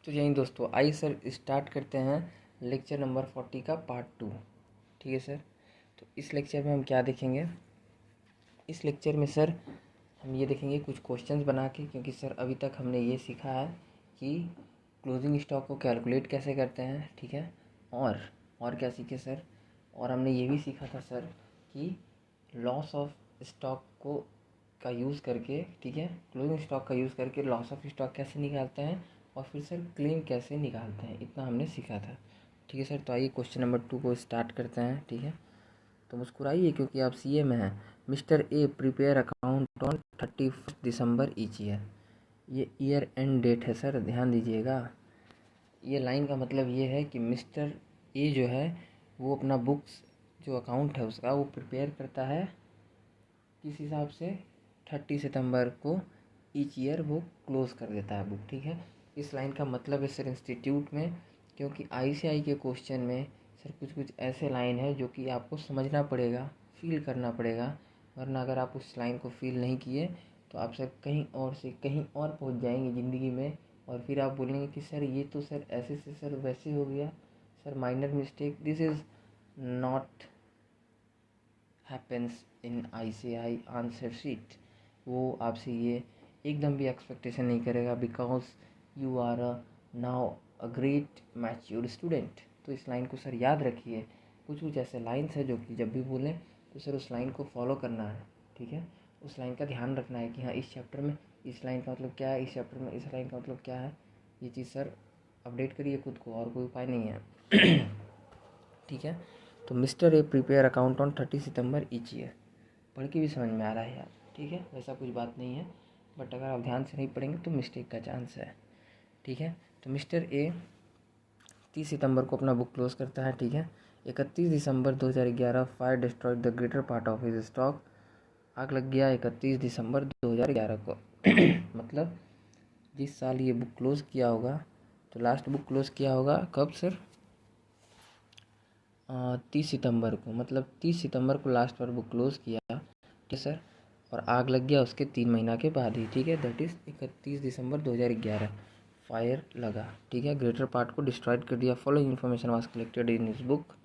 तो यही दोस्तों, आइए सर स्टार्ट करते हैं लेक्चर नंबर 40 का पार्ट 2। ठीक है सर। तो इस लेक्चर में हम क्या देखेंगे? इस लेक्चर में सर हम ये देखेंगे कुछ क्वेश्चंस बना के, क्योंकि सर अभी तक हमने ये सीखा है कि क्लोजिंग स्टॉक को कैलकुलेट कैसे करते हैं। ठीक है। और क्या सीखे सर? और हमने ये भी सीखा था सर कि लॉस ऑफ स्टॉक को का यूज़ करके, ठीक है, क्लोजिंग स्टॉक का यूज़ करके लॉस ऑफ स्टॉक कैसे निकालते हैं और फिर सर क्लेम कैसे निकालते हैं। इतना हमने सीखा था। ठीक है सर। तो आइए क्वेश्चन नंबर 2 को स्टार्ट करते हैं। ठीक है। तो मुस्कुराइए क्योंकि आप सीए में हैं। Mister A prepare account on 31 December each year. ये ईयर एंड डेट है सर, ध्यान दीजिएगा। ये लाइन का मतलब ये है कि मिस्टर ए जो है वो अपना बुक्स जो अकाउंट है उसका वो प्रिपेयर करता है किस हिसाब से? 30 सितंबर को ईच ईयर वो क्लोज़ कर देता है बुक। ठीक है। इस लाइन का मतलब है सर इंस्टीट्यूट में, क्योंकि आईसीआई के क्वेश्चन में सर कुछ कुछ ऐसे लाइन है जो कि आपको समझना पड़ेगा, फील करना पड़ेगा, वरना अगर आप उस लाइन को फील नहीं किए तो आप सर कहीं और से कहीं और पहुंच जाएंगे ज़िंदगी में, और फिर आप बोलेंगे कि सर ये तो सर ऐसे से सर वैसे हो गया, sir minor mistake, this is not happens in ICI answer sheet. वो आपसे ये एकदम भी एक्सपेक्टेशन नहीं करेगा, because you are now a great mature student. तो इस लाइन को सर याद रखिए। कुछ कुछ ऐसे लाइन्स है जो कि जब भी बोलें तो सर उस लाइन को फॉलो करना है। ठीक है। उस लाइन का ध्यान रखना है कि हाँ इस चैप्टर में इस लाइन का मतलब क्या है, इस चैप्टर में इस लाइन का मतलब क्या है। ये चीज़ सर अपडेट करिए खुद को, और कोई उपाय नहीं है। ठीक है। तो mister A prepare account on 30 September each year. पढ़ के भी समझ में आ रहा है यार। ठीक है, वैसा कुछ बात नहीं है, बट अगर आप ध्यान से नहीं पढ़ेंगे तो मिस्टेक का चांस है। ठीक है। तो मिस्टर ए 30 सितंबर को अपना बुक क्लोज करता है। ठीक है। 31 दिसंबर 2011 fire destroyed the greater part of his stock. आग लग गया 31 दिसंबर 2011 को। मतलब जिस साल ये बुक क्लोज किया होगा, तो लास्ट बुक क्लोज किया होगा कब सर? 30 सितंबर को, मतलब 30 सितंबर को लास्ट बार बुक क्लोज़ किया। ठीक है सर। और आग लग गया उसके 3 महीना के बाद ही। ठीक है, दैट इज़ 31 दिसंबर 2011 फायर लगा। ठीक है, ग्रेटर पार्ट को डिस्ट्रॉयड कर दिया। Following information was collected in his book.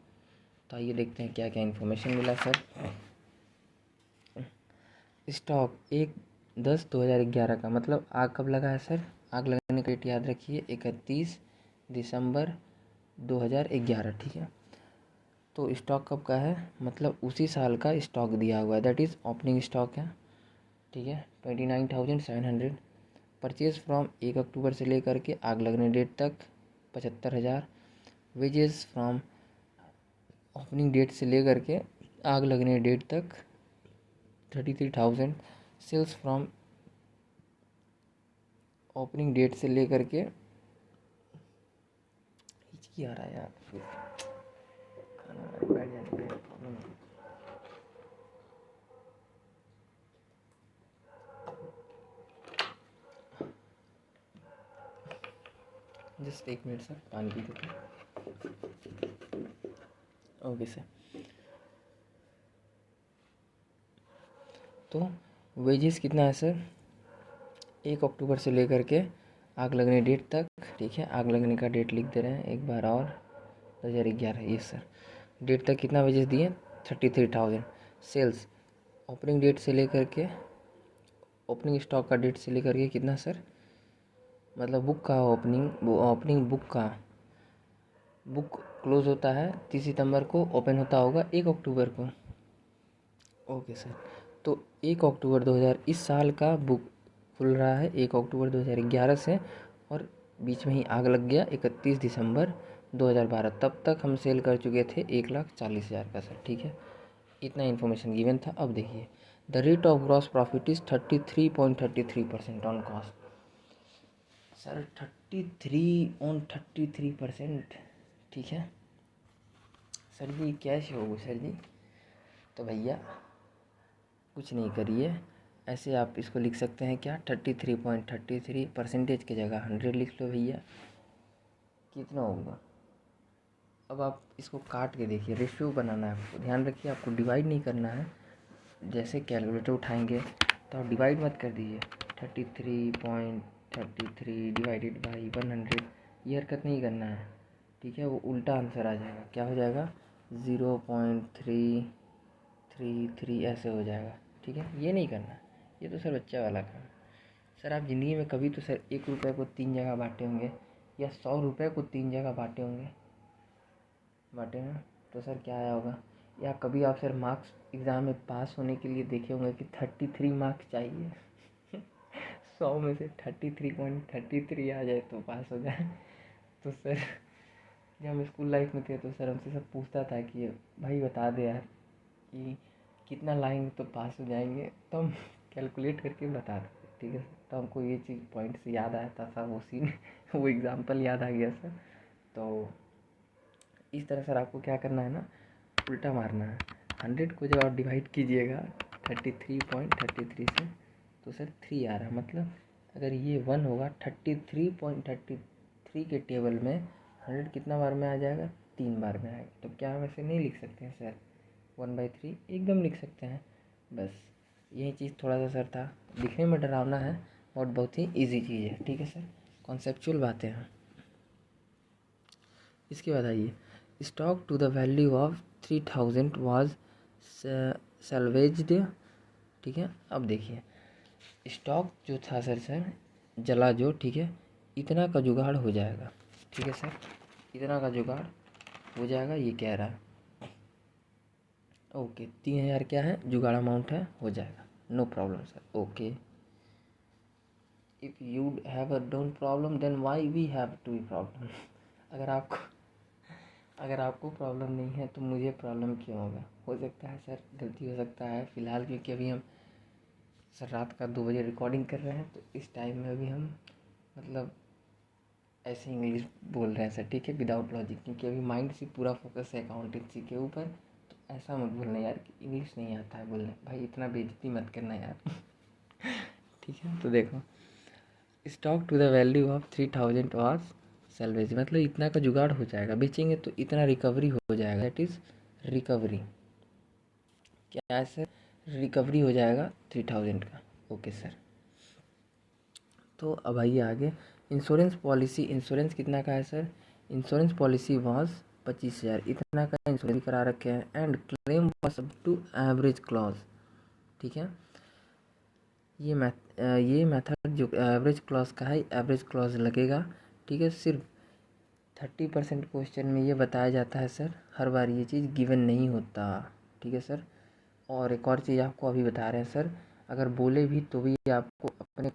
तो आइए देखते हैं क्या क्या इन्फॉर्मेशन मिला सर। स्टॉक 1/10/2011 का, मतलब आग कब लगा है सर? आग लगने का डेट याद रखिए, 31 दिसंबर 2011। ठीक है। तो स्टॉक कब का है? मतलब उसी साल का स्टॉक दिया हुआ है, दैट इज़ ओपनिंग स्टॉक है। ठीक है। 29,700। परचेज फ्रॉम 1 अक्टूबर से लेकर के आग लगने डेट तक 75,000। वेजेस फ्रॉम ओपनिंग डेट से लेकर के आग लगने डेट तक 33,000। सेल्स फ्रॉम ओपनिंग डेट से लेकर के हिचकी आ रहा है यार, खाना बैठ जाने पे प्रॉब्लम है। जस्ट एक मिनट सर, पानी पी लेते हैं। Okay sir. तो वेजेस कितना है सर? 1 अक्टूबर से लेकर के आग लगने डेट तक। ठीक है, आग लगने का डेट लिख दे रहे हैं एक बार और, 2011। ये सर डेट तक कितना वेजेस दिए? 33,000। सेल्स ओपनिंग डेट से लेकर के, ओपनिंग स्टॉक का डेट से लेकर के कितना सर? मतलब बुक का ओपनिंग बुक का, बुक क्लोज होता है 30 सितंबर को, ओपन होता होगा 1 अक्टूबर को। Okay sir. तो 1 अक्टूबर 2000 इस साल का बुक खुल रहा है 1 अक्टूबर 2011 से, और बीच में ही आग लग गया 31 दिसंबर 2012। तब तक हम सेल कर चुके थे 1,40,000 का सर। ठीक है, इतना इन्फॉर्मेशन गिवन था। अब देखिए, the rate of gross profit is 33.33% on cost. Sir 33% ठीक है सर जी, कैसे होगा सर जी? तो भैया कुछ नहीं करिए, ऐसे आप इसको लिख सकते हैं क्या? 33.33 परसेंटेज की जगह 100 लिख लो भैया, कितना होगा? अब आप इसको काट के देखिए, रेशियो बनाना है आपको, ध्यान रखिए आपको डिवाइड नहीं करना है। जैसे कैलकुलेटर उठाएंगे तो आप डिवाइड मत कर दीजिए। 33.33 डिवाइडेड बाई 100, ये हरकत नहीं करना है, ठीक है। वो उल्टा आंसर आ जाएगा, क्या हो जाएगा 0.333 ऐसे हो जाएगा, ठीक है। ये नहीं करना, ये तो सर बच्चा वाला काम। सर आप ज़िंदगी में कभी तो सर 1 रुपये को 3 जगह बांटे होंगे या 100 रुपये को 3 जगह बांटे होंगे, बांटे ना, तो सर क्या आया होगा। या कभी आप सर मार्क्स एग्ज़ाम में पास होने के लिए देखे होंगे कि 33 मार्क्स चाहिए 100 में से 33.33 आ जाए तो पास हो जाए। तो सर जब हम स्कूल लाइफ में थे तो सर हमसे सब पूछता था कि भाई बता दे यार कि कितना लाएंगे तो पास हो जाएंगे, तो हम कैलकुलेट करके बता देते, ठीक है। तो हमको ये चीज़ पॉइंट से याद आया था सर, वो सीन वो एग्ज़ाम्पल याद आ गया सर। तो इस तरह सर आपको क्या करना है ना, उल्टा मारना है। 100 को जब आप डिवाइड कीजिएगा 33.33 से तो सर 3 आ रहा है, मतलब अगर ये 1 होगा 33.33 के टेबल में 100 कितना बार में आ जाएगा, 3 बार में आएगा। तो क्या हम ऐसे नहीं लिख सकते हैं सर 1/3, एकदम लिख सकते हैं। बस यही चीज़ थोड़ा सा सर था, दिखने में डरावना है और बहुत ही ईजी चीज़ है, ठीक है सर, कॉन्सेप्चुअल बातें हैं। इसके बाद आइए, stock to the value of 3000 was salvaged, ठीक है। अब देखिए स्टॉक जो था सर जला जो, ठीक है, इतना का जुगाड़ हो जाएगा, ठीक है सर, इतना का जुगाड़ हो जाएगा, ये कह रहा है। ओके 3000 क्या है जुगाड़ अमाउंट है, हो जाएगा, no problem sir. Okay if you have a don't problem then why we have to be problem अगर आपको प्रॉब्लम नहीं है तो मुझे प्रॉब्लम क्यों होगा। हो सकता है सर गलती हो सकता है फ़िलहाल, क्योंकि अभी हम सर रात का 2 बजे रिकॉर्डिंग कर रहे हैं, तो इस टाइम में अभी हम मतलब ऐसे इंग्लिश बोल रहे हैं सर, ठीक है, विदाउट लॉजिक, क्योंकि अभी माइंड से पूरा फोकस है अकाउंटेंसी के ऊपर। तो ऐसा मत बोलना यार कि इंग्लिश नहीं आता है बोलने, भाई इतना बेइज्जती मत करना यार ठीक है। तो देखो stock to the value of 3000 was salvage, मतलब इतना का जुगाड़ हो जाएगा, बेचेंगे तो इतना रिकवरी हो जाएगा, दैट इज़ रिकवरी। क्या है सर, रिकवरी हो जाएगा 3000 का। ओके सर, तो अब आइए आगे, इंश्योरेंस पॉलिसी, इंश्योरेंस कितना का है सर, इंश्योरेंस पॉलिसी वाज 25,000, इतना का इंश्योरेंस करा रखे हैं, and claim was up to average clause, ठीक है। ये मेथड जो एवरेज क्लॉज का है, एवरेज क्लॉज लगेगा, ठीक है। सिर्फ 30% क्वेश्चन में ये बताया जाता है सर, हर बार ये चीज़ गिवन नहीं होता, ठीक है सर। और एक और चीज़ आपको अभी बता रहे हैं सर, अगर बोले भी तो भी आपको अपने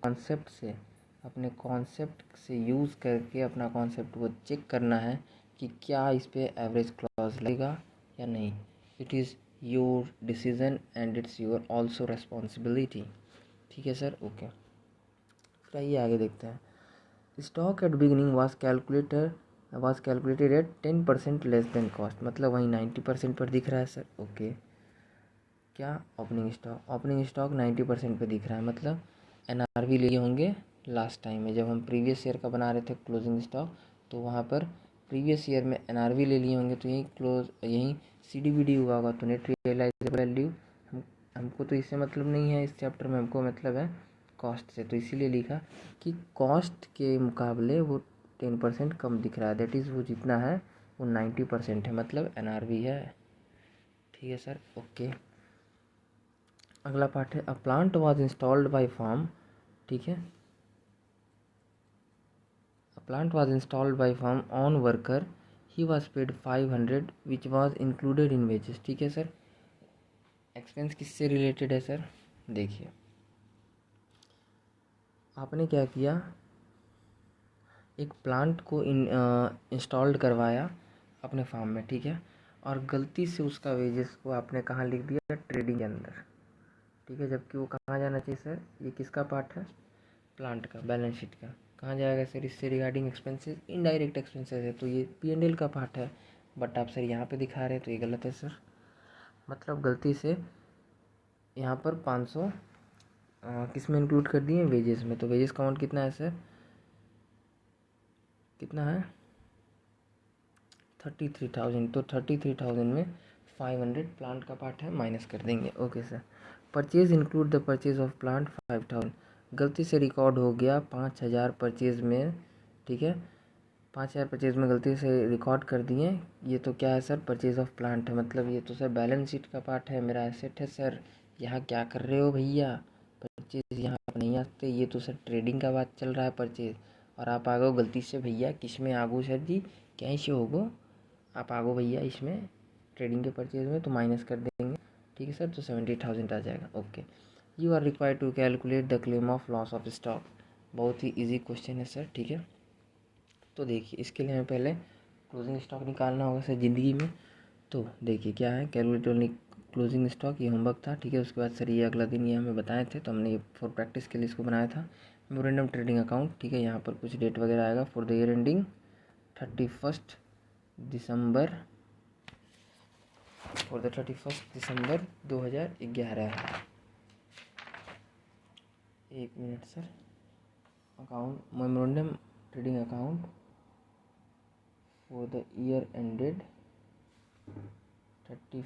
कॉन्सेप्ट से यूज़ करके अपना कॉन्सेप्ट को चेक करना है कि क्या इस पर एवरेज क्लॉज लगेगा या नहीं। It is your decision and it's your also responsibility, ठीक है सर। ओके तो आइए आगे देखते हैं। Stock at beginning was calculated at 10% less than cost, मतलब वहीं 90% पर दिख रहा है सर। ओके क्या ओपनिंग स्टॉक 90% पे दिख रहा है, मतलब एनआरवी लिए होंगे लास्ट टाइम में जब हम प्रीवियस ईयर का बना रहे थे क्लोजिंग स्टॉक, तो वहाँ पर प्रीवियस ईयर में एनआरवी ले लिए होंगे, तो यहीं सीडीबीडी हुआ होगा, तो नेट रियलाइजेबल वैल्यू। हमको तो इससे मतलब नहीं है, इस चैप्टर में हमको मतलब है कॉस्ट से, तो इसीलिए लिखा कि कॉस्ट के मुकाबले वो 10% कम दिख रहा है, दैट इज़ वो जितना है वो 90% है, मतलब एनआरवी है, ठीक है सर। ओके अगला पार्ट है, a plant was installed by firm, ठीक है। A plant was installed by firm on worker, he was paid 500 which was included in wages, ठीक है सर। एक्सपेंस किससे रिलेटेड है सर, देखिए आपने क्या किया, एक प्लांट को इंस्टॉल्ड करवाया अपने फार्म में, ठीक है, और गलती से उसका वेजेस को आपने कहाँ लिख दिया, ट्रेडिंग के अंदर, ठीक है, जबकि वो कहाँ जाना चाहिए सर, ये किसका पार्ट है, प्लांट का, बैलेंस शीट का। कहाँ जाएगा सर, इससे रिगार्डिंग एक्सपेंसेस, इनडायरेक्ट एक्सपेंसेस है, तो ये P&L का पार्ट है, बट आप सर यहाँ पे दिखा रहे हैं तो ये गलत है सर। मतलब गलती से यहाँ पर 500 किस में इंक्लूड कर दिए, वेजेस में, तो वेजेस काउंट कितना है सर, कितना है 33,000, तो 33,000 में 500 प्लांट का पार्ट है, माइनस कर देंगे। Okay sir, purchase include the purchase of plant 5,000, गलती से रिकॉर्ड हो गया 5,000 परचेज में, ठीक है, 5,000 परचेज में गलती से रिकॉर्ड कर दिए। ये तो क्या है सर, परचेज ऑफ प्लांट है, मतलब ये तो सर बैलेंस शीट का पार्ट है, मेरा एसेट है सर। यहाँ क्या कर रहे हो भैया, परचेज यहाँ पर नहीं आते, ये तो सर ट्रेडिंग का बात चल रहा है परचेज। और आप आ गए गलती से भैया, किस में आगो सर जी, क्या इसे होगो, आप आगो भैया इसमें ट्रेडिंग के परचेज में, तो माइनस कर देंगे। ठीक है सर, तो 70,000 आ जाएगा। Okay, you are required to calculate the claim of loss of stock. बहुत ही ईजी क्वेश्चन है सर। ठीक है, तो देखिए इसके लिए हमें पहले क्लोजिंग स्टॉक निकालना होगा सर ज़िंदगी में। तो देखिए क्या है, कैलकुलेट ओनली क्लोजिंग स्टॉक, ये होमवर्क था। ठीक है, उसके बाद सर ये अगला दिन ये हमें बताए थे, तो हमने ये फॉर प्रैक्टिस के लिए इसको बनाया था। मेमोरेंडम ट्रेडिंग अकाउंट, ठीक है, यहाँ पर कुछ डेट वगैरह आएगा for the year ending 31 December, for the 31 दिसंबर 2011। एक minute sir, account memorandum trading account for the year ended 30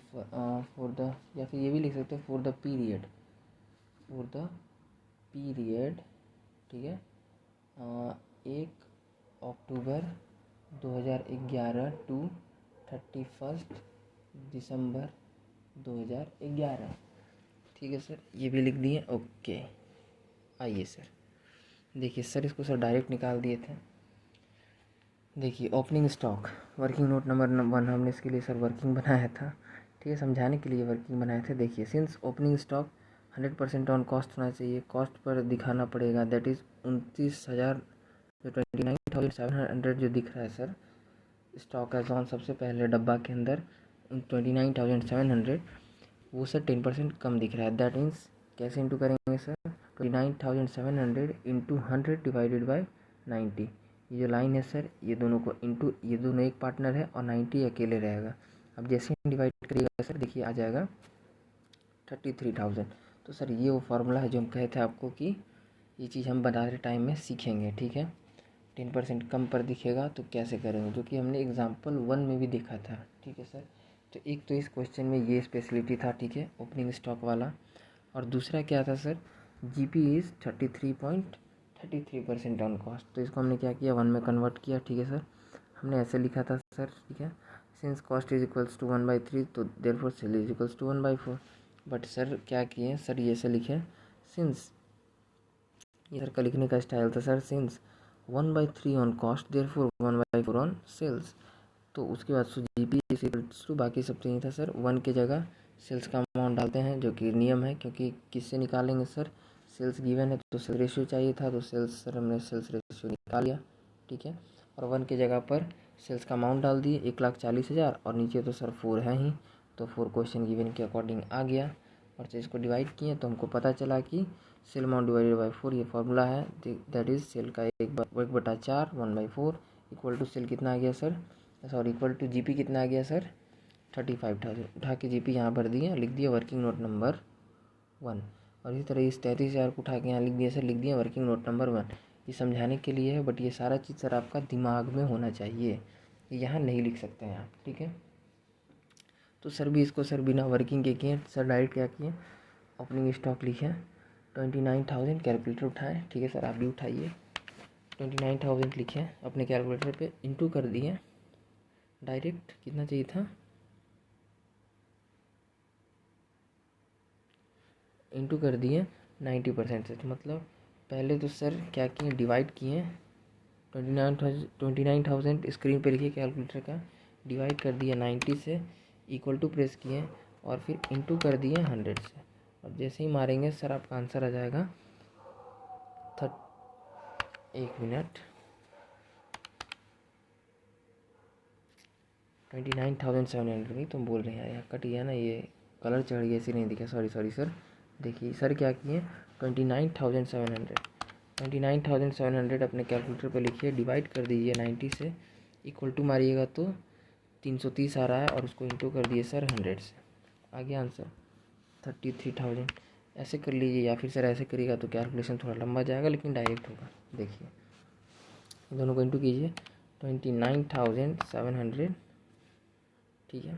for the, या फिर ये भी लिख सकते हैं for the period, for the period, ठीक है, 1 अक्टूबर 2011 टू 31 दिसंबर 2011। ठीक है सर, ये भी लिख दिए। ओके, आइए सर, देखिए सर इसको सर डायरेक्ट निकाल दिए थे। देखिए opening stock, working note number 1 हमने इसके लिए सर वर्किंग बनाया था। ठीक है, समझाने के लिए वर्किंग बनाए थे। देखिए since opening stock 100% on cost होना चाहिए, कॉस्ट पर दिखाना पड़ेगा, दैट इज़ 29,000, जो 29,700 जो दिख रहा है सर स्टॉक एज ऑन सबसे पहले डब्बा के अंदर 29,700, वो सर 10% कम दिख रहा है। दैट मीन्स कैसे इंटू करेंगे सर, 29,700 इंटू 100 डिवाइडेड बाई 90। ये जो लाइन है सर, ये दोनों को इंटू, ये दोनों एक पार्टनर है और 90 अकेले रहेगा। अब जैसे ही डिवाइड करिएगा सर, देखिए आ जाएगा 33,000। तो सर ये वो फार्मूला है जो हम कहे थे आपको कि ये चीज़ हम बनाते टाइम में सीखेंगे। ठीक है, 10% कम पर दिखेगा तो कैसे करेंगे, जो कि हमने एग्जाम्पल 1 में भी देखा था। ठीक है सर, तो एक तो इस क्वेश्चन में ये स्पेशलिटी था, ठीक है, ओपनिंग स्टॉक वाला। और दूसरा क्या था sir, GP is 33.33% on cost. तो इसको हमने क्या किया, 1 में कन्वर्ट किया। ठीक है सर, हमने ऐसे लिखा था सर, ठीक है, since cost is equals to 1/3 तो therefore sale is equals to 1/4। But sir क्या किए सर, ये ऐसे लिखे सिंस, ये सर का लिखने का स्टाइल था sir, since 1/3 on cost therefore 1/4 on sales. तो उसके बाद जीपी इज इक्वल्स टू, बाकी सब चाहिए था सर 1 की जगह सेल्स का अमाउंट डालते हैं, जो कि नियम है, क्योंकि किससे निकालेंगे सर, सेल्स गिवन है तो सेल रेशियो चाहिए था, तो सेल्स सर हमने सेल्स रेशियो निकाल लिया। ठीक है, और 1 की जगह पर सेल्स का अमाउंट डाल दिए 1,40,000, और नीचे तो सर 4 है ही, तो 4 क्वेश्चन गिवन के अकॉर्डिंग आ गया। और से इसको डिवाइड किए तो हमको पता चला कि सेल अमाउंट डिवाइडेड बाई 4 ये फार्मूला है, दैट इज सेल का 1/4 1/4 इक्वल टू सेल कितना आ गया sir, sorry equal to GP कितना आ गया सर 35,000। उठा के जीपी यहाँ भर दिए, लिख दिया वर्किंग नोट नंबर 1। और इसी तरह इस 33,000 को उठा के यहाँ लिख दिया सर, लिख दिया वर्किंग नोट नंबर 1। ये समझाने के लिए है, बट ये सारा चीज़ सर आपका दिमाग में होना चाहिए, यहाँ नहीं लिख सकते हैं आप। ठीक है, तो सर भी इसको सर बिना वर्किंग के किए, सर डायरेक्ट क्या किए, ओपनिंग स्टॉक लिखे 29,000, कैलकुलेटर उठाएँ। ठीक है सर, आप भी उठाइए, 29,000 लिखे अपने कैलकुलेटर पे, इंटू कर दिए डायरेक्ट, कितना चाहिए था, इंटू कर दिए 90% से। तो मतलब पहले तो सर क्या किए, डिवाइड किए 29,000 स्क्रीन पे लिखिए कैलकुलेटर का, डिवाइड कर दिया 90 से, इक्वल टू प्रेस किए और फिर इंटू कर दिए 100 से। और जैसे ही मारेंगे सर आपका आंसर आ जाएगा 29,700। नहीं तुम बोल रहे हैं यार, कट गया ना, ये कलर चढ़ गया, इसी नहीं दिखा, सॉरी सर। देखिए सर क्या किए, 29,700 अपने कैलकुलेटर पे लिखिए, डिवाइड कर दीजिए 90 से, इक्वल टू मारिएगा तो 330 आ रहा है, और उसको इंटू कर दिए सर 100 से, आ गया आंसर 33,000। ऐसे कर लीजिए, या फिर सर ऐसे करिएगा तो कैलकुलेशन थोड़ा लंबा जाएगा, लेकिन डायरेक्ट होगा। देखिए दोनों को इंटू कीजिए 29,700, ठीक है,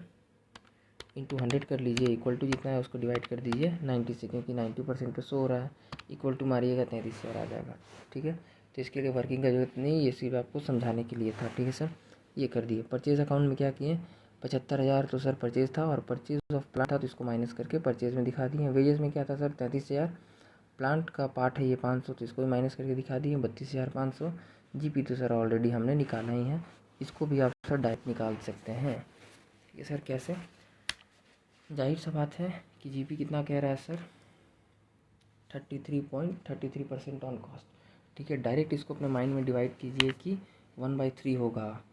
इंटू 100 कर लीजिए, इक्वल टू जितना है उसको डिवाइड कर दीजिए 90 से, क्योंकि 90% पे शो हो रहा है, इक्वल टू मारिएगा 33 से और आ जाएगा। ठीक है, तो इसके लिए वर्किंग का जरूरत नहीं, ये सिर्फ आपको समझाने के लिए था। ठीक है सर, ये कर दिए। परचेज अकाउंट में क्या किए, 75,000 तो सर परचेज था और परचेज ऑफ प्लांट था तो इसको माइनस करके परचेज में दिखा दिए। वेजेस में क्या था सर 33,000, प्लांट का पार्ट है ये 500 तो इसको भी माइनस करके दिखा दिए 32,500। जीपी तो सर ऑलरेडी हमने निकाला ही है, इसको भी आप सर डायरेक्ट निकाल सकते हैं। ठीक है सर, कैसे, जाहिर सा बात है कि जीपी कितना कह रहा है सर 33.33% ऑन कॉस्ट। ठीक है, डायरेक्ट इसको अपने माइंड में डिवाइड कीजिए कि 1/3 होगा,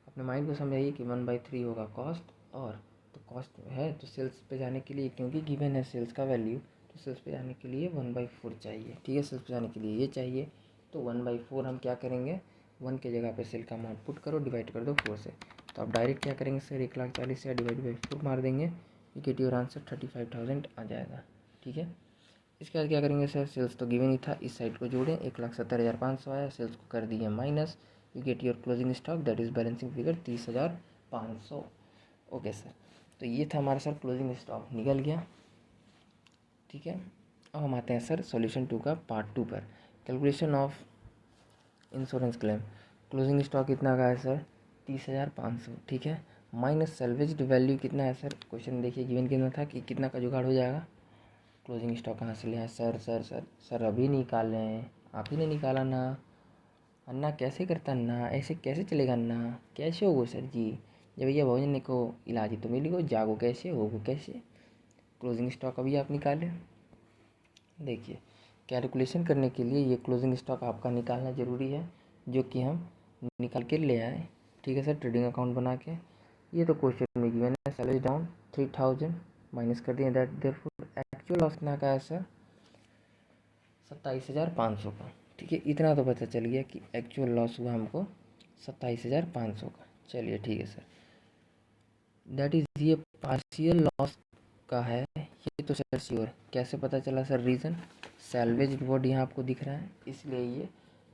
अपने माइंड को समझाइए कि 1/3 होगा कॉस्ट। और तो कॉस्ट है तो सेल्स पे जाने के लिए, क्योंकि गिवन है सेल्स का वैल्यू, तो सेल्स पे जाने के लिए 1/4 चाहिए। ठीक है, सेल्स पे जाने के लिए ये चाहिए, तो 1/4 हम क्या करेंगे, 1 के जगह पे सेल का अमाउंट पुट करो, डिवाइड कर दो 4 से। तो आप डायरेक्ट क्या करेंगे सर 1,40,000 से डिवाइड बाई 4 मार देंगे, ये गेट योर आंसर 35,000 आ जाएगा। ठीक है, इसके बाद क्या करेंगे सर, सेल्स तो गिवन ही था, इस साइड को जोड़ें, 1,70,500 आया, सेल्स को कर दिए minus, you get your closing stock that is balancing figure 30,500। Okay sir, तो ये था हमारा सर क्लोजिंग स्टॉक निकल गया। ठीक है, अब हम आते हैं सर सॉल्यूशन 2 का पार्ट 2 पर, calculation of insurance claim. Closing stock कितना का है सर 30,500। ठीक है, माइनस सेल्वेज्ड वैल्यू कितना है सर, क्वेश्चन देखिए गिवन कितना था कि कितना का जुगाड़ हो जाएगा। क्लोजिंग स्टॉक कहाँ से ले आए सर, सर अभी निकाले हैं, आप ही ने निकाला ना। अन्ना कैसे करता अन्ना, ऐसे कैसे चलेगा अन्ना, कैसे होगो सर जी, जब भैया भोजन को इलाज तो मिली को जागो कैसे होगो कैसे। क्लोजिंग स्टॉक अभी आप निकालें, देखिए कैलकुलेशन करने के लिए ये क्लोजिंग स्टॉक आपका निकालना ज़रूरी है, जो कि हम निकाल के ले आए। ठीक है सर, ट्रेडिंग अकाउंट बना के, ये तो क्वेश्चन में गिवन है, सैलरी डाउन 3,000 माइनस कर दिए, दैट देयरफॉर एक्चुअल लॉस कितना का है सर 27,500 का। ठीक है, इतना तो पता चल गया कि एक्चुअल लॉस हुआ हमको 27,500 का। चलिए ठीक है सर, दैट इज़ ये पार्शियल लॉस का है, ये तो सर श्योर। कैसे पता चला सर, रीज़न सैल्वेज वर्ड यहाँ आपको दिख रहा है, इसलिए ये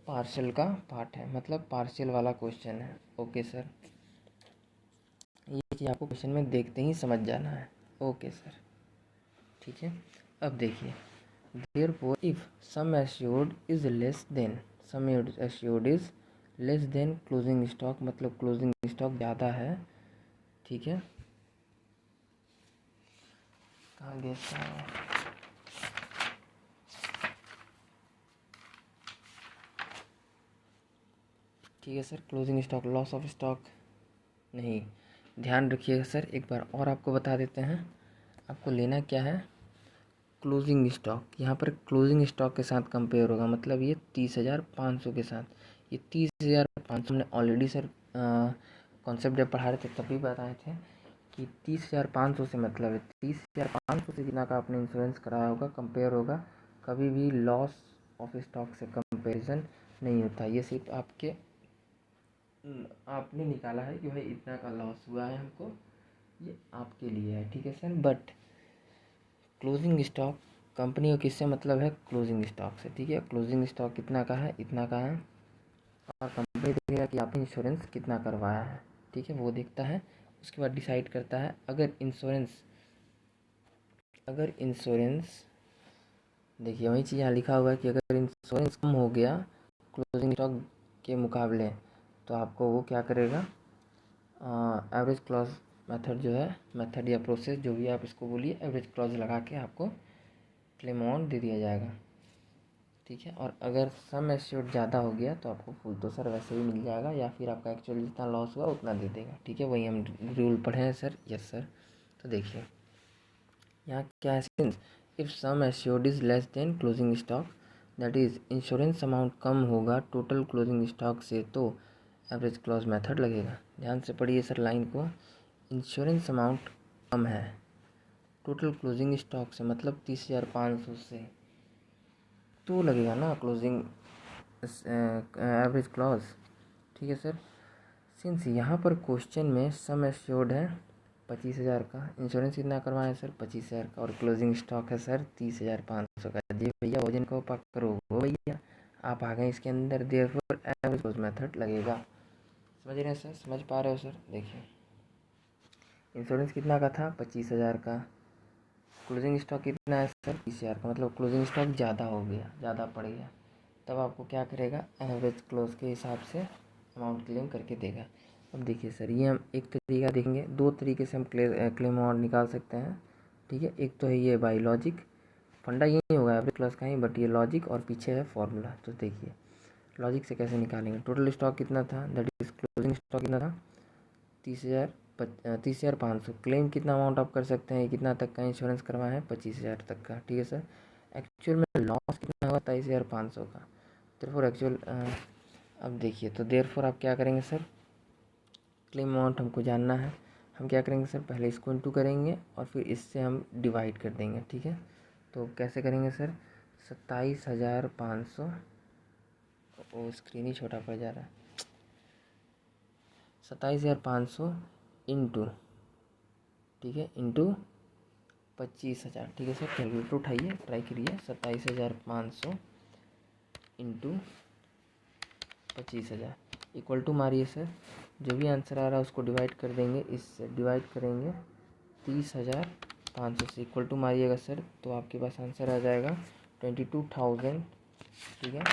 पार्शियल का पार्ट है, मतलब पार्शियल वाला क्वेश्चन है। ओके सर, ये चीज़ आपको क्वेश्चन में देखते ही समझ जाना है। ओके सर, ठीक है, अब देखिए therefore if sum assured is less than sum assured is less than closing stock, मतलब closing stock ज़्यादा है। ठीक है, कहाँ गया था, ठीक है sir, closing stock loss of stock नहीं, ध्यान रखिएगा सर, एक बार और आपको बता देते हैं, आपको लेना क्या है, क्लोजिंग स्टॉक, यहाँ पर क्लोजिंग स्टॉक के साथ कंपेयर होगा, मतलब ये 30,500 के साथ, ये 30,500 हमने ऑलरेडी सर कॉन्सेप्ट जब पढ़ा रहे थे तभी बताए थे कि 30,500 से मतलब है 30,500 से जितना का आपने इंश्योरेंस कराया होगा कंपेयर होगा, कभी भी लॉस ऑफ स्टॉक से कंपेरिजन नहीं होता। ये सिर्फ आपने निकाला है कि भाई इतना का लॉस हुआ है हमको, ये आपके लिए है। ठीक है sir, but closing stock company को किससे मतलब है, क्लोजिंग स्टॉक से। ठीक है, क्लोजिंग स्टॉक कितना का है, इतना का है, और कंपनी देखेगा कि आपने इंश्योरेंस कितना करवाया है। ठीक है, वो देखता है, उसके बाद डिसाइड करता है। अगर इंश्योरेंस देखिए वही चीज़ यहाँ लिखा हुआ है कि अगर इंश्योरेंस कम हो गया क्लोजिंग स्टॉक के मुकाबले, तो आपको वो क्या करेगा, एवरेज क्लॉज मेथड जो है, मेथड या प्रोसेस जो भी आप इसको बोलिए, एवरेज क्लॉज लगा के आपको क्लेम अमाउंट दे दिया जाएगा। ठीक है, और अगर सम एश्योर्ड ज़्यादा हो गया तो आपको फुल तो सर वैसे ही मिल जाएगा, या फिर आपका एक्चुअली जितना लॉस हुआ उतना दे देगा। ठीक है, वही हम रूल पढ़े हैं सर। यस सर, तो देखिए यहाँ क्या है, since if sum assured is less than closing stock, that is insurance amount कम होगा टोटल क्लोजिंग स्टॉक से, तो एवरेज क्लॉज मेथड लगेगा। ध्यान से पढ़िए सर लाइन को, इंश्योरेंस अमाउंट कम है टोटल क्लोजिंग स्टॉक से, मतलब 30,500 से, तो लगेगा ना क्लोजिंग एवरेज क्लॉज। ठीक है सर, सिंस यहाँ पर क्वेश्चन में सम एश्योर्ड है 25,000 का, इंश्योरेंस कितना करवाएं सर 25,000 का, और क्लोजिंग स्टॉक है सर 30,500 का। जी भैया वजन को पक करो वो भैया, आप आ गए इसके अंदर, देयरफॉर एवरेज क्लोज मेथड लगेगा। समझ रहे हैं सर, समझ पा रहे हो सर। देखिए इंश्योरेंस कितना का था 25,000 का, क्लोजिंग स्टॉक कितना है सर 30,000 का, मतलब क्लोजिंग स्टॉक ज़्यादा हो गया, ज़्यादा पड़ गया। तब आपको क्या करेगा, एवरेज क्लोज के हिसाब से अमाउंट क्लेम करके देगा। अब देखिए सर, ये हम एक तरीका देखेंगे, दो तरीके से हम क्लेम अमाउंट निकाल सकते हैं, ठीक है। एक तो है ये बाय लॉजिक, फंडा यही होगा एवरेज क्लोज का ही, बट ये लॉजिक और पीछे है फॉर्मूला। तो देखिए लॉजिक से कैसे निकालेंगे। टोटल स्टॉक कितना था, दैट इज क्लोजिंग स्टॉक कितना था, 30,500। क्लेम कितना अमाउंट आप कर सकते हैं, कितना तक का इंश्योरेंस करवाए हैं, 25,000 तक का, ठीक है सर। एक्चुअल में लॉस कितना हुआ, 23,500 का। देयरफॉर एक्चुअल अब देखिए, तो देयरफॉर आप क्या करेंगे सर, क्लेम अमाउंट हमको जानना है, हम क्या करेंगे सर, पहले इसको इंटू करेंगे और फिर इससे हम डिवाइड कर देंगे, ठीक है। तो कैसे करेंगे सर, 27,500, वो स्क्रीन ही छोटा पड़ जा रहा है, 27,500 इंटू, ठीक है, इंटू 25,000, ठीक है सर। कैलकुलेटर उठाइए, ट्राई करिए, 27,500 इंटू 25,000 इक्वल टू मारिए सर, जो भी आंसर आ रहा है उसको डिवाइड कर देंगे, इससे डिवाइड करेंगे 30,500 से, इक्वल टू मारिएगा सर, तो आपके पास आंसर आ जाएगा 22,000, ठीक है,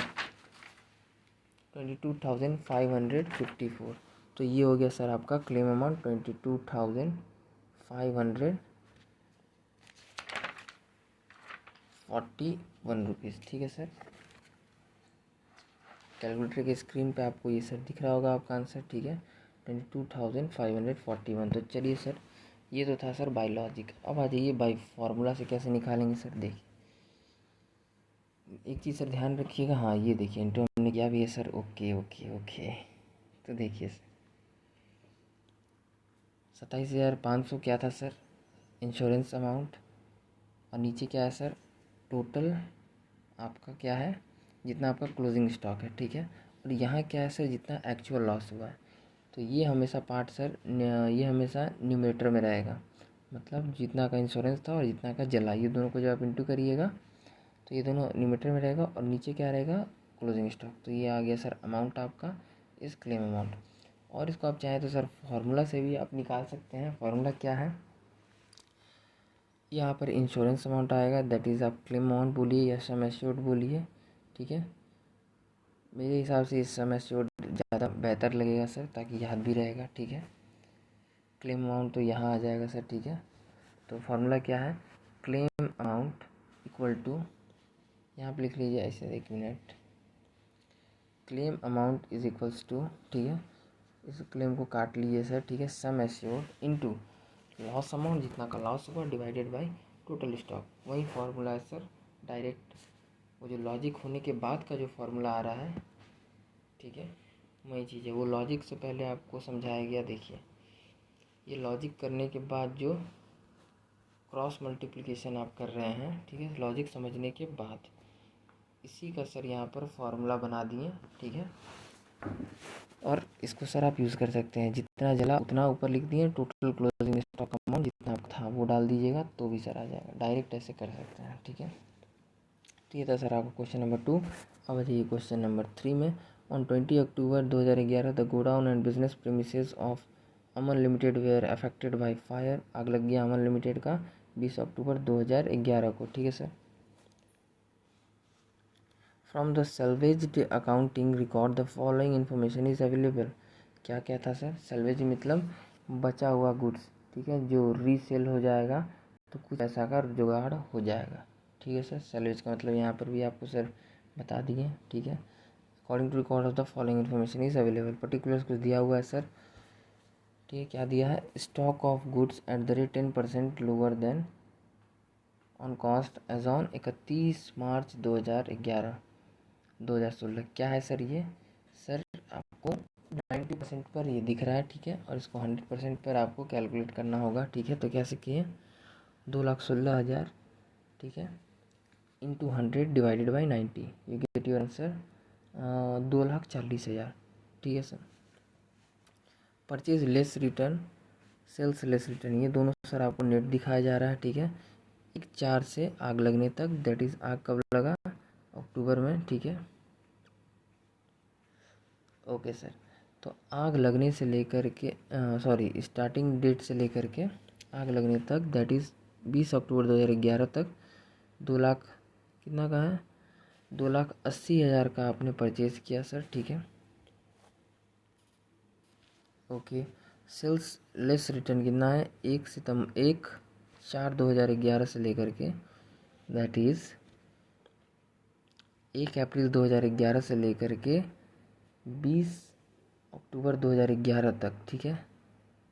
22,554। तो ये हो गया सर आपका क्लेम अमाउंट 22,541 रुपीज़, ठीक है सर। कैलकुलेटर के स्क्रीन पे आपको ये सर दिख रहा होगा आपका आंसर, ठीक है, 22,541। तो चलिए सर, ये तो था सर बाय लॉजिक। अब आ जाइए बाय फार्मूला से कैसे निकालेंगे सर। देखिए एक चीज़ सर ध्यान रखिएगा, हाँ ये देखिए इंटू हमने किया भी है सर, ओके ओके ओके। तो देखिए 27,500 क्या था सर इंश्योरेंस अमाउंट, और नीचे क्या है सर, टोटल आपका क्या है, जितना आपका क्लोजिंग स्टॉक है, ठीक है। और यहाँ क्या है सर, जितना एक्चुअल लॉस हुआ है। तो ये हमेशा पार्ट सर, ये हमेशा न्यूमरेटर में रहेगा, मतलब जितना का इंश्योरेंस था और जितना का जला, ये दोनों को जब आप इंटू करिएगा तो ये दोनों न्यूमरेटर में रहेगा, और नीचे क्या रहेगा, क्लोजिंग स्टॉक। तो ये आ गया सर अमाउंट आपका इस क्लेम अमाउंट। और इसको आप चाहें तो सर फार्मूला से भी आप निकाल सकते हैं। फार्मूला क्या है, यहाँ पर इंश्योरेंस अमाउंट आएगा, दैट इज़ आप क्लेम अमाउंट बोलिए या सम एश्योर्ड बोलिए, ठीक है। मेरे हिसाब से इस सम एश्योर्ड ज़्यादा बेहतर लगेगा सर, ताकि याद भी रहेगा, ठीक है। क्लेम अमाउंट तो यहाँ आ जाएगा सर, ठीक है। तो फार्मूला क्या है, क्लेम अमाउंट इक्वल टू, यहाँ पर लिख लीजिए ऐसे, एक minute, claim amount is equals to, ठीक है, इस क्लेम को काट लीजिए सर, ठीक है, sum assured into loss amount, जितना का लॉस हुआ, डिवाइडेड बाय टोटल स्टॉक। वही फार्मूला है सर डायरेक्ट, वो जो लॉजिक होने के बाद का जो फार्मूला आ रहा है, ठीक है, वही चीज़ है। वो लॉजिक से पहले आपको समझाया गया। देखिए ये लॉजिक करने के बाद जो क्रॉस मल्टीप्लिकेशन आप कर रहे हैं, ठीक है, लॉजिक समझने के बाद, इसी का सर यहाँ पर फार्मूला बना दिए, ठीक है। और इसको सर आप यूज़ कर सकते हैं, जितना जला उतना ऊपर लिख दिए, टोटल क्लोजिंग स्टॉक अमाउंट जितना था वो डाल दीजिएगा तो भी सर आ जाएगा, डायरेक्ट ऐसे कर सकते हैं, ठीक है। तो ये था सर आपका क्वेश्चन नंबर 2। अब आइए क्वेश्चन नंबर 3 में। On 20 October 2011 the godown and business premises of Aman limited were affected by fire. आग लग गया अमन लिमिटेड का 20 अक्टूबर 2011 को, ठीक है sir. From the salvaged accounting record the following information is available. क्या क्या था सर, सेल्वेज मतलब बचा हुआ गुड्स, ठीक है, जो रीसेल हो जाएगा तो कुछ पैसा का जुगाड़ हो जाएगा, ठीक है सर। सेल्वेज का मतलब यहाँ पर भी आपको सर बता दिए, ठीक है। According to record of the following information is available, particulars कुछ दिया हुआ है सर, ठीक है। क्या दिया है, stock of goods at the rate 10% lower than on cost as on 31 March 2016। क्या है सर ये, सर आपको 90% पर ये दिख रहा है, ठीक है, और इसको 100% पर आपको कैलकुलेट करना होगा, ठीक है। तो कैसे किए, 2,16,000, ठीक है, into 100 divided by 90, you get your answer 2,40,000, ठीक है sir. Purchase less return, sales less return, ये दोनों सर आपको नेट दिखाया जा रहा है, ठीक है। 1/4 से आग लगने तक, दैट इज़ आग कब लगा, अक्टूबर में, ठीक है, ओके सर। तो आग लगने से लेकर के स्टार्टिंग डेट से लेकर के आग लगने तक, दैट इज़ 20 अक्टूबर 2011 तक 2 लाख कितना का है, 2,80,000 का आपने परचेज़ किया सर, ठीक है। ओके, सेल्स लेस रिटर्न कितना है, 1/4/2011 से लेकर के, दैट इज़ 1 अप्रैल 2011 से लेकर के 20 अक्टूबर 2011 तक, ठीक है,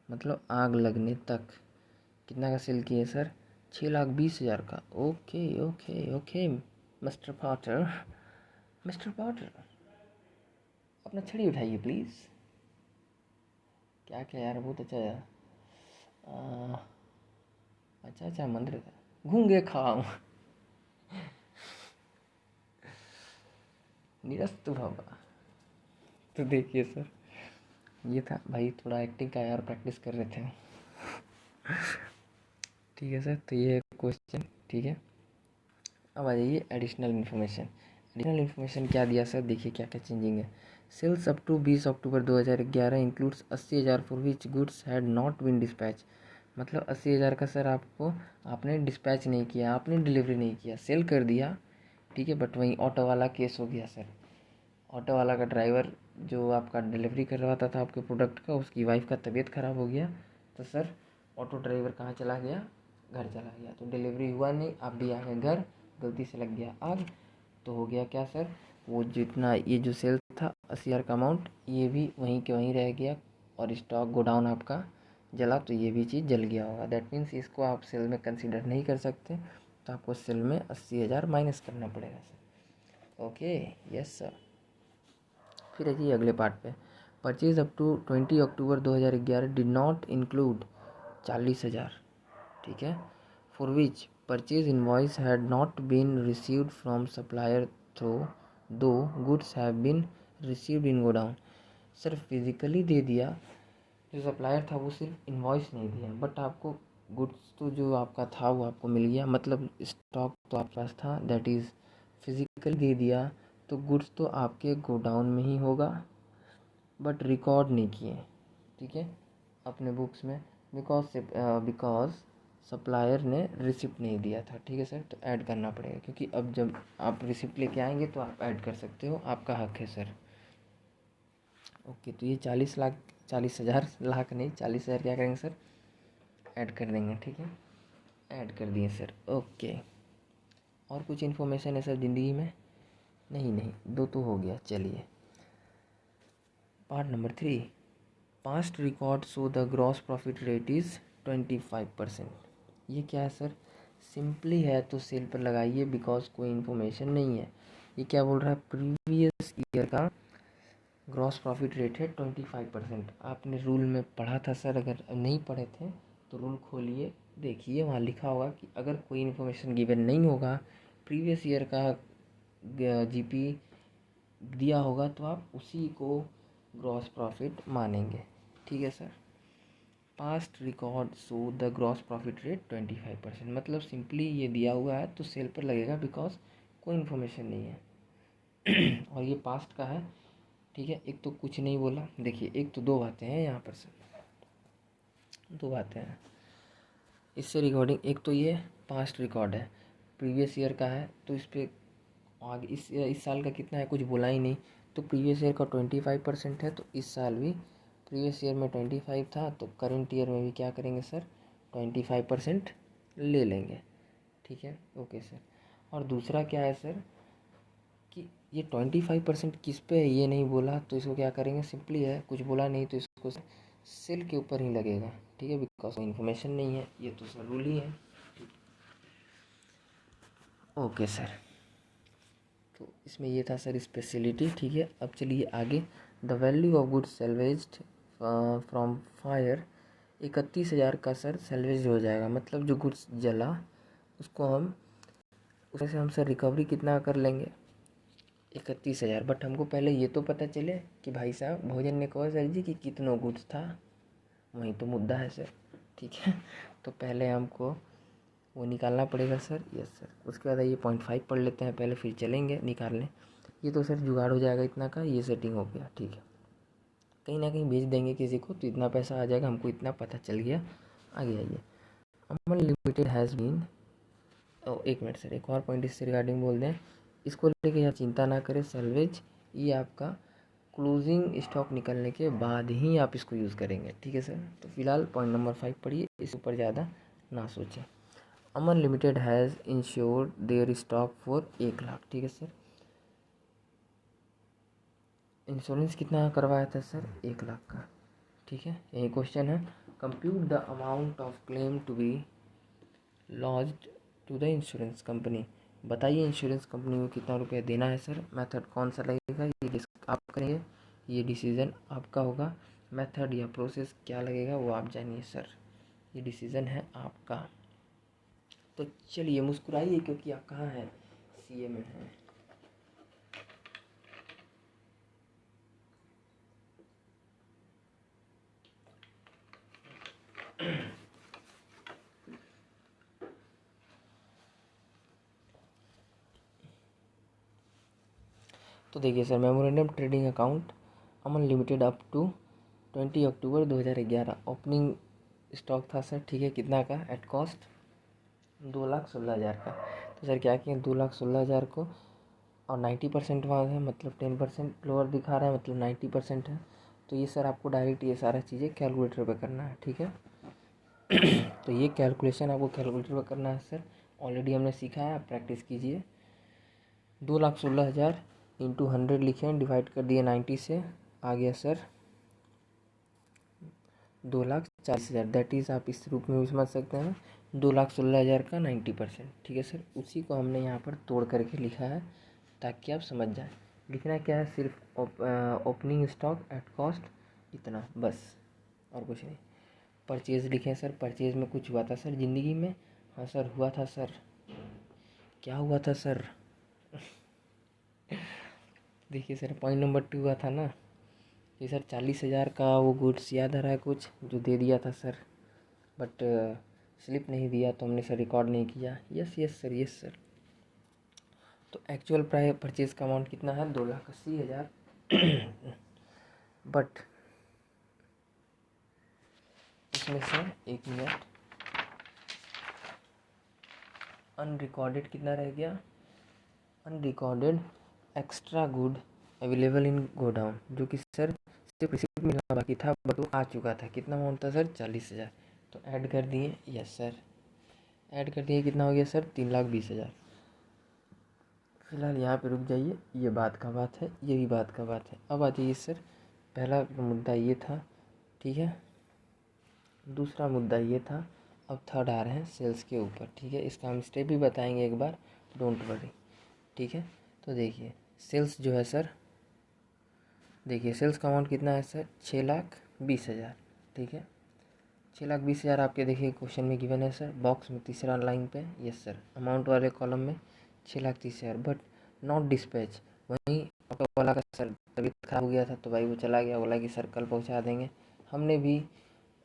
मतलब आग लगने तक कितना का सेल किए सर, 6,20,000 का। Okay okay okay mister Potter, mister Potter अपना छड़ी उठाइए प्लीज़। क्या क्या यार, बहुत अच्छा यार। अच्छा अच्छा, मंदिर घूंगे खाऊं निरस्त भवा। तो देखिए सर, ये था भाई, थोड़ा एक्टिंग का यार प्रैक्टिस कर रहे थे। ठीक है सर, तो ये क्वेश्चन, ठीक है। अब आ जाइए एडिशनल इन्फॉर्मेशन। एडिशनल इन्फॉर्मेशन क्या दिया सर, देखिए क्या क्या चेंजिंग है। Sales up to 20 October 2011 includes 80,000 for which goods had not been dispatch. मतलब 80,000 का सर आपने डिस्पैच नहीं किया, आपने डिलीवरी नहीं किया, सेल कर दिया, ठीक है, बट वहीं ऑटो वाला केस हो गया सर। ऑटो वाला का ड्राइवर जो आपका डिलीवरी करवाता था आपके प्रोडक्ट का, उसकी वाइफ का तबीयत ख़राब हो गया, तो सर ऑटो ड्राइवर कहाँ चला गया, घर चला गया, तो डिलीवरी हुआ नहीं, आप भी आ गए घर, गलती से लग गया आग, तो हो गया क्या सर, वो जितना ये जो सेल था 80,000 का अमाउंट, ये भी वहीं के वहीं रह गया, और स्टॉक गोडाउन आपका जला, तो ये भी चीज़ जल गया होगा। दैट मीन्स इसको आप सेल में कंसिडर नहीं कर सकते, तो आपको सेल में 80,000 माइनस करना पड़ेगा सर। Okay, yes sir. फिर है जी अगले पार्ट पे, purchase up to 20 October 2011 did not include 40,000, ठीक है, for which purchase invoice had not been received from supplier through दो goods have been received in godown. Sir physically दे दिया, जो supplier था वो सिर्फ इनवॉइस नहीं दिया, बट आपको गुड्स तो जो आपका था वो आपको मिल गया, मतलब स्टॉक तो आपके पास था, दैट इज़ फिजिकली दे दिया, तो गुड्स तो आपके गोडाउन में ही होगा, बट रिकॉर्ड नहीं किए, ठीक है, अपने बुक्स में, बिकॉज सप्लायर ने रिसिप्ट नहीं दिया था, ठीक है सर, तो ऐड करना पड़ेगा, क्योंकि अब जब आप रिसिप्ट लेके आएंगे तो आप ऐड कर सकते हो, आपका हक है सर। ओके, तो ये 40,000 लाख नहीं, 40,000 क्या करेंगे सर, ऐड कर देंगे, ठीक है, ऐड कर दिए सर। ओके, और कुछ इन्फॉर्मेशन है सर ज़िंदगी में, नहीं नहीं, दो तो हो गया, चलिए part number 3, past record show the gross profit rate is 25%। ये क्या है सर, सिंपली है तो सेल पर लगाइए, बिकॉज कोई इन्फॉर्मेशन नहीं है। ये क्या बोल रहा है, प्रीवियस ईयर का ग्रॉस प्रॉफिट रेट है 25%। आपने रूल में पढ़ा था सर, अगर नहीं पढ़े थे तो रूल खोलिए, देखिए वहाँ लिखा होगा कि अगर कोई इन्फॉर्मेशन गिवन नहीं होगा, प्रीवियस ईयर का जीपी दिया होगा, तो आप उसी को ग्रॉस प्रॉफिट मानेंगे, ठीक है sir. Past record show the gross profit rate 25%, मतलब सिंपली ये दिया हुआ है तो सेल पर लगेगा, बिकॉज कोई इन्फॉर्मेशन नहीं है और ये पास्ट का है, ठीक है। एक तो कुछ नहीं बोला, देखिए एक तो दो बातें हैं यहाँ पर सर, दो बातें हैं इससे रिकॉर्डिंग। एक तो ये पास्ट रिकॉर्ड है, प्रीवियस ईयर का है, तो इस पर आगे इस साल का कितना है कुछ बोला ही नहीं, तो प्रीवियस ईयर का 25% है, तो इस साल भी प्रीवियस ईयर में 25 था, तो करेंट ईयर में भी क्या करेंगे सर, 25% ले लेंगे, ठीक है। ओके सर, और दूसरा क्या है सर कि ये 25% किस पे है ये नहीं बोला, तो इसको क्या करेंगे, सिंपली है, कुछ बोला नहीं तो इसको सेल के ऊपर ही लगेगा, ठीक है, बिकॉज इन्फॉर्मेशन नहीं है, ये तो सर रूल ही है। ओके सर, तो इसमें ये था सर स्पेशलिटी, ठीक है। अब चलिए आगे, the value of goods salvaged from fire, 31,000 का सर सेल्वेज हो जाएगा, मतलब जो गुड्स जला उसको हम, उसमें से हम सर रिकवरी कितना कर लेंगे, 31,000। बट हमको पहले ये तो पता चले कि भाई साहब भोजन ने कहा सर जी कि कितना गुड्स था, वही तो मुद्दा है सर, ठीक है। तो पहले हमको वो निकालना पड़ेगा सर, यस सर। उसके बाद ये 0.5 पढ़ लेते हैं पहले, फिर चलेंगे निकालने। ये तो सर जुगाड़ हो जाएगा इतना का, ये सेटिंग हो गया, ठीक है। कहीं ना कहीं भेज देंगे किसी को तो इतना पैसा आ जाएगा, हमको इतना पता चल गया। आगे आइए, अमन लिमिटेड हैज़ बीन, एक मिनट सर, एक और पॉइंट इससे रिगार्डिंग बोल दें, इसको लेके यहाँ चिंता ना करें। सैल्वेज ये आपका क्लोजिंग स्टॉक निकलने के बाद ही आप इसको यूज़ करेंगे, ठीक है सर। तो फिलहाल पॉइंट नंबर 5 पढ़िए, इस ऊपर ज़्यादा ना सोचें। Aman limited has insured their stock for 1 lakh, ठीक है सर। इंश्योरेंस कितना करवाया था सर? 1 लाख का, ठीक है। यही क्वेश्चन है। Compute the amount of claim to be launched to the insurance company. बताइए इंश्योरेंस कंपनी को कितना रुपया देना है सर। मेथड कौन सा लगेगा ये आप करेंगे, ये डिसीज़न आपका होगा। मेथड या प्रोसेस क्या लगेगा वो आप जानिए सर, ये डिसीज़न है आपका। तो चलिए मुस्कुराइए क्योंकि आप कहाँ हैं? सीए में हैं। तो देखिए sir, memorandum trading account Aman limited up to 20 October 2011 opening stock था सर, ठीक है। कितना का? एट कॉस्ट 2,16,000 का। तो सर क्या किए, 2,16,000 को और 90% वहाँ है, मतलब 10% लोअर दिखा रहा है, मतलब 90% है। तो ये सर आपको डायरेक्ट ये सारा चीज़ें कैलकुलेटर पे करना है, ठीक है। तो ये कैलकुलेशन आपको कैलकुलेटर पे करना है सर। ऑलरेडी हमने सीखा है, आप प्रैक्टिस कीजिए। 2,16,000 इंटू 100 लिखें, डिवाइड कर दिए 90 से, आ गया सर 2,40,000। दैट इज़ आप इस रूप में भी समझ सकते हैं, 2,16,000 का 90%, ठीक है सर। उसी को हमने यहाँ पर तोड़ करके लिखा है ताकि आप समझ जाएं। लिखना क्या है, सिर्फ ओपनिंग स्टॉक एट कॉस्ट इतना, बस और कुछ नहीं। परचेज़ लिखें सर, परचेज़ में कुछ हुआ था सर ज़िंदगी में? हाँ सर हुआ था सर। क्या हुआ था सर? देखिए सर पॉइंट नंबर 2 हुआ था ना कि सर 40,000 का वो गुड्स याद आ रहा है कुछ जो दे दिया था सर, बट स्लिप नहीं दिया तो हमने सर रिकॉर्ड नहीं किया। Yes yes sir, yes sir. तो एक्चुअल प्राइस परचेज का अमाउंट कितना है? 2,80,000। बट इसमें से एक मिनट, अनरिकॉर्डेड कितना रह गया? Unrecorded extra good available in godown, जो कि सर सिर्फ रिसिप्ट मिलना बाकी था, बट वो आ चुका था। कितना अमाउंट था सर? 40,000। तो ऐड कर दिए, यस सर ऐड कर दिए। कितना हो गया सर? 3,20,000। फिलहाल यहाँ पे रुक जाइए, ये बात का बात है, ये भी बात का बात है। अब आ जाइए सर, पहला मुद्दा ये था, ठीक है। दूसरा मुद्दा ये था, अब थर्ड आ रहे हैं सेल्स के ऊपर, ठीक है। इसका हम स्टेप भी बताएंगे एक बार, डोंट वरी, ठीक है। तो देखिए सेल्स जो है सर, देखिए सेल्स का अमाउंट कितना है सर? 6,20,000, ठीक है। 6,20,000 आपके देखिए क्वेश्चन में गिवन है सर, बॉक्स में तीसरा लाइन पे, यस सर। अमाउंट वाले कॉलम में 6,30,000, बट नॉट डिस्पैच। वहीं ऑटो वाला का सर तबीयत खराब हो गया था तो भाई वो चला गया, बोला कि सर कल पहुंचा देंगे। हमने भी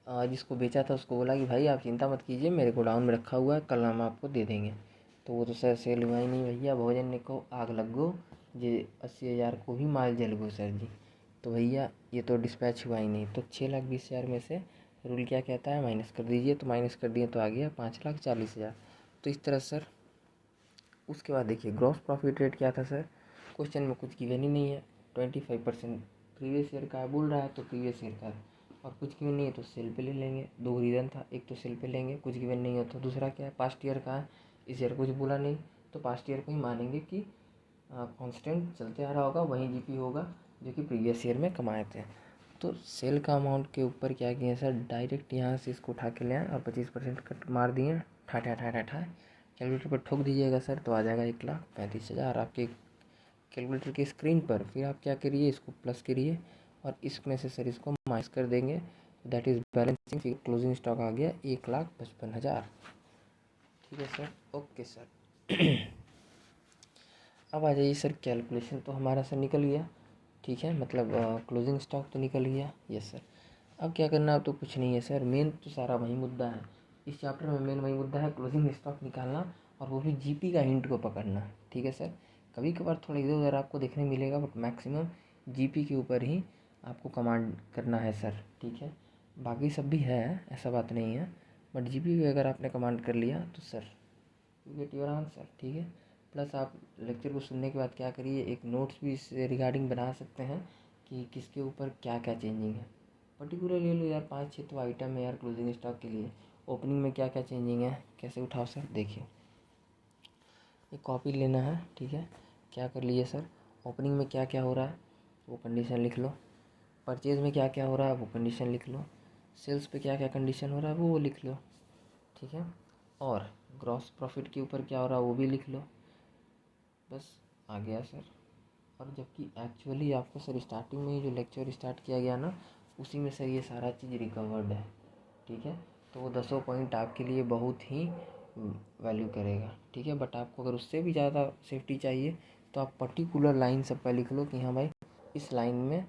जिसको बेचा था उसको बोला कि भाई आप चिंता मत कीजिए, मेरे गोडाउन में रखा हुआ है, कल हम आपको दे देंगे। तो वो तो सर सेल हुआ ही नहीं भैया, भोजन ने को आग लग गो, ये 80,000 को भी माल जल गो सर जी। तो भैया ये तो डिस्पैच हुआ ही नहीं। तो 6,20,000 में से रूल क्या कहता है, माइनस कर दीजिए। तो माइनस कर दिए तो आ गया 5,40,000। तो इस तरह सर, उसके बाद देखिए ग्रॉस प्रॉफिट रेट क्या था सर? क्वेश्चन में कुछ गिवन ही नहीं है। 25% प्रीवियस ईयर का है बोल रहा है, तो प्रीवियस ईयर का है, और कुछ गिवन नहीं है तो सेल पे ले लेंगे। दो रीज़न था, एक तो सेल पे लेंगे, कुछ गिवन नहीं है तो दूसरा क्या है, पास्ट ईयर का है, इस ईयर कुछ बोला नहीं तो पास्ट ईयर को ही मानेंगे कि कांस्टेंट चलते आ रहा होगा, वही जीपी होगा जो कि प्रीवियस ईयर में कमाए थे। तो सेल का अमाउंट के ऊपर क्या किए सर, डायरेक्ट यहाँ से इसको उठा के ले आए और 25% कट मार दिए, ठा ठा ठा ठा ठा। कैलकुलेटर पर ठोक दीजिएगा सर तो आ जाएगा 1,35,000 आपके कैलकुलेटर की स्क्रीन पर। फिर आप क्या करिए, इसको प्लस करिए और इसमें से सर इसको माइनस कर देंगे। That is balancing figure, closing stock आ गया 1,55,000, ठीक है सर। Okay sir. अब आ जाइए सर, कैलकुलेशन तो हमारा सर निकल गया, ठीक है, मतलब क्लोजिंग स्टॉक तो निकल गया, यस सर। अब क्या करना, अब तो कुछ नहीं है सर, मेन तो सारा वही मुद्दा है इस चैप्टर में, मेन वही मुद्दा है, क्लोजिंग स्टॉक निकालना और वो भी जीपी का हिंट को पकड़ना, ठीक है सर। कभी कभार थोड़ा इधर उधर आपको देखने मिलेगा, बट मैक्सिमम जीपी के ऊपर ही आपको कमांड करना है सर, ठीक है। बाकी सब भी है, ऐसा बात नहीं है, बट जीपी पे अगर आपने कमांड कर लिया तो sir you get your answer, ठीक है। प्लस आप लेक्चर को सुनने के बाद क्या करिए, एक नोट्स भी इससे रिगार्डिंग बना सकते हैं कि किसके ऊपर क्या क्या चेंजिंग है। पर्टिकुलर ले लो यार, 5-6 तो आइटम है यार क्लोजिंग स्टॉक के लिए। ओपनिंग में क्या क्या चेंजिंग है, कैसे उठाओ सर, देखिए एक कॉपी लेना है, ठीक है। क्या कर लिए सर, ओपनिंग में क्या क्या हो रहा है वो कंडीशन लिख लो, परचेज में क्या क्या हो रहा है वो कंडीशन लिख लो, सेल्स पे क्या क्या कंडीशन हो रहा है वो लिख लो, ठीक है। और ग्रॉस प्रॉफिट के ऊपर क्या हो रहा है वो भी लिख लो, बस आ गया सर। और जबकि एक्चुअली आपको सर स्टार्टिंग में ही जो लेक्चर स्टार्ट किया गया ना, उसी में सर ये सारा चीज़ रिकवर्ड है, ठीक है। तो वो 10 पॉइंट आपके लिए बहुत ही वैल्यू करेगा, ठीक है। बट आपको अगर उससे भी ज़्यादा सेफ्टी चाहिए तो आप पर्टिकुलर लाइन सब पर लिख लो कि हाँ भाई इस लाइन में,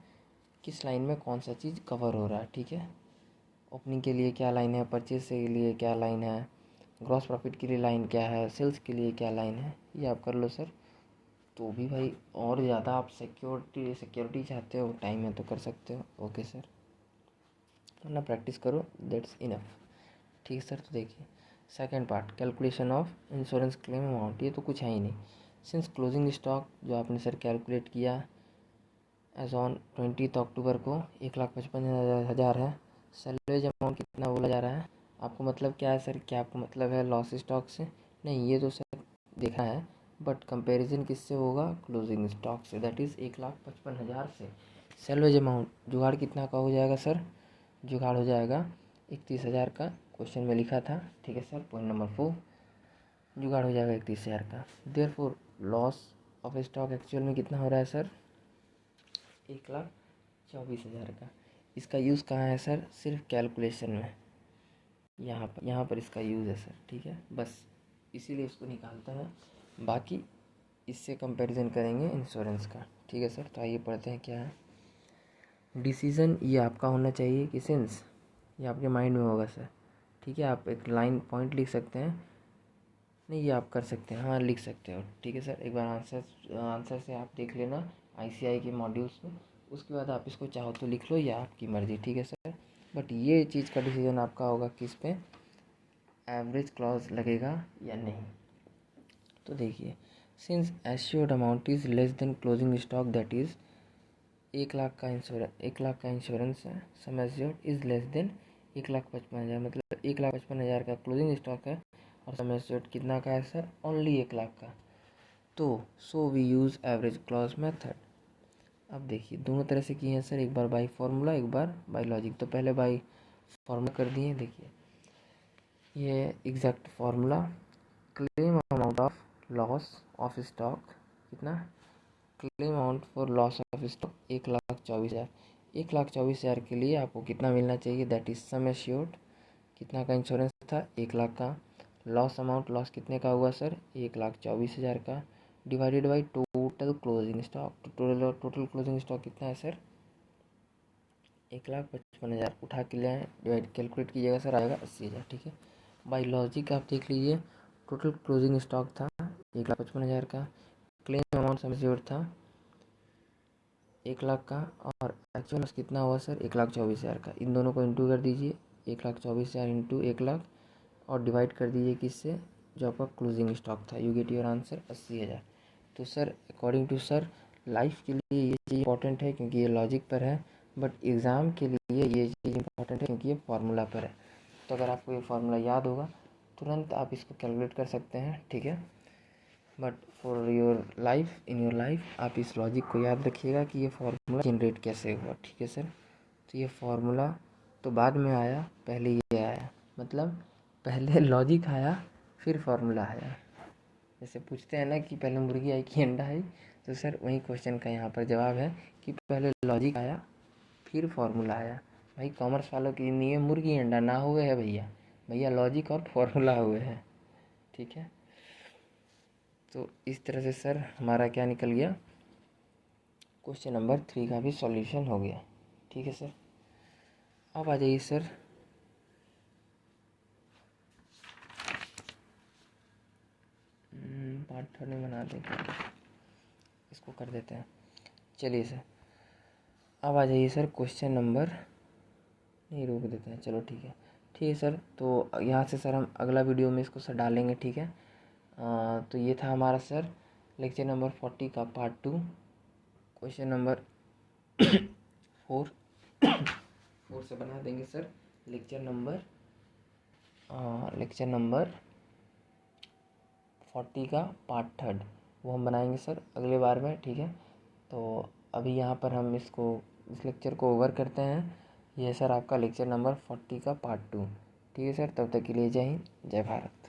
किस लाइन में कौन सा चीज़ कवर हो रहा है, ठीक है। ओपनिंग के लिए क्या लाइन है, परचेज के लिए क्या लाइन है, ग्रॉस प्रॉफिट के लिए लाइन क्या है, सेल्स के लिए क्या लाइन है, ये आप कर लो सर। तो भी भाई और ज़्यादा आप सिक्योरिटी चाहते हो, टाइम है तो कर सकते हो, ओके सर, वरना प्रैक्टिस करो, दैट्स इनफ, ठीक है सर। तो देखिए second part, calculation of insurance claim amount, ये तो कुछ है ही नहीं। सिंस क्लोजिंग स्टॉक जो आपने सर कैलकुलेट किया एज ऑन 20 अक्टूबर को 1,55,000 है, सैलवेज अमाउंट कितना बोला जा रहा है आपको, मतलब क्या है सर, क्या आपको मतलब है लॉस स्टॉक से, नहीं ये तो सर देखा है, बट कंपैरिजन किससे होगा, क्लोजिंग स्टॉक से, दैट इज़ 1,55,000 से। सैलवेज अमाउंट जुगाड़ कितना का हो जाएगा सर, जुगाड़ हो जाएगा 31,000 का, क्वेश्चन में लिखा था, ठीक है सर। पॉइंट नंबर 4, जुगाड़ हो जाएगा 31,000 का। Therefore loss of stock actual में कितना हो रहा है सर, 1,24,000 का। इसका यूज़ कहाँ है सर, सिर्फ कैलकुलेशन में, यहाँ पर इसका यूज़ है सर, ठीक है। बस इसीलिए इसको निकालता है, बाकी इससे कंपैरिजन करेंगे इंश्योरेंस का, ठीक है सर। तो आइए पढ़ते हैं क्या है। डिसीज़न ये आपका होना चाहिए कि सिंस, ये आपके माइंड में होगा सर, ठीक है। आप एक लाइन पॉइंट लिख सकते हैं, नहीं ये आप कर सकते हैं, हाँ लिख सकते हो, ठीक है सर। एक बार आंसर से आप देख लेना आईसीआई के मॉड्यूल्स में, उसके बाद आप इसको चाहो तो लिख लो या आपकी मर्ज़ी, ठीक है सर। बट ये चीज़ का डिसीजन आपका होगा किस पे, एवरेज क्लॉज लगेगा या नहीं। तो देखिए since assured amount is less than closing stock, that is 1,00,000 का इंश्योरेंस है, सम एश्योर्ड इज़ लेस देन 1,55,000, मतलब 1,55,000 का क्लोजिंग स्टॉक है और सम एश्योर्ड कितना का है सर, ओनली 1,00,000 का। तो so we use average clause method. अब देखिए दोनों तरह से किए हैं सर, एक बार बाई फार्मूला एक बार बाई लॉजिक। तो पहले बाई फार्मूला कर दिए, देखिए ये exact formula, claim amount of loss of stock कितना, claim amount for loss of stock 1,24,000, 1,24,000 के लिए आपको कितना मिलना चाहिए, दैट इज सम एश्योर्ड, कितना का इंश्योरेंस था, 1,00,000 का, लॉस अमाउंट, लॉस कितने का हुआ सर, 1,24,000 का, divided by total closing stock. तो टोटल क्लोजिंग स्टॉक कितना है सर, 1,55,000, उठा के ले आए, डिवाइड कैलकुलेट कीजिएगा सर, आएगा 80,000, ठीक है। बाई लॉजिक आप देख लीजिए, टोटल क्लोजिंग स्टॉक था 1,55,000 का, क्लेम अमाउंट समझिए था 1,00,000 का, और एक्चुअल कितना हुआ सर 1,24,000 का। इन दोनों को इंटू कर दीजिए, 1,24,000 इंटू 1,00,000 और डिवाइड कर दीजिए किससे, जो आपका क्लोजिंग स्टॉक था, यू गेट योर आंसर 80,000। तो sir according to sir life के लिए ये चीज़ इंपॉर्टेंट है क्योंकि ये लॉजिक पर है, बट एग्ज़ाम के लिए ये चीज़ इंपॉर्टेंट है क्योंकि ये फार्मूला पर है। तो अगर आपको ये फार्मूला याद होगा तुरंत आप इसको कैलकुलेट कर सकते हैं, ठीक है। But for your life, in your life आप इस लॉजिक को याद रखिएगा कि ये फार्मूला जनरेट कैसे हुआ, ठीक है सर। तो ये फार्मूला तो बाद में आया, पहले ये आया, मतलब पहले लॉजिक आया फिर फार्मूला आया। जैसे पूछते हैं ना कि पहले मुर्गी आई कि अंडा आई, तो सर वही क्वेश्चन का यहाँ पर जवाब है कि पहले लॉजिक आया फिर फार्मूला आया। भाई कॉमर्स वालों के लिए मुर्गी अंडा ना हुए है भैया, भैया लॉजिक और फार्मूला हुए हैं, ठीक है। तो इस तरह से सर हमारा क्या निकल गया, क्वेश्चन नंबर 3 का भी सॉल्यूशन हो गया, ठीक है सर। अब आ जाइए सर पार्ट 3 में बना देते हैं, इसको कर देते हैं, चलिए सर। अब आ जाइए सर क्वेश्चन नंबर, नहीं रोक देते हैं, चलो ठीक है, ठीक है सर। तो यहाँ से सर हम अगला वीडियो में इसको सर डालेंगे, ठीक है। तो ये था हमारा सर लेक्चर नंबर 40 का पार्ट 2। क्वेश्चन नंबर 4 4 से बना देंगे सर लेक्चर नंबर 40 का पार्ट 3 वो हम बनाएंगे सर अगले बार में, ठीक है। तो अभी यहाँ पर हम इस लेक्चर को ओवर करते हैं। यह सर आपका लेक्चर नंबर 40 का पार्ट 2, ठीक है सर। तब तक के लिए जय हिंद, जय भारत।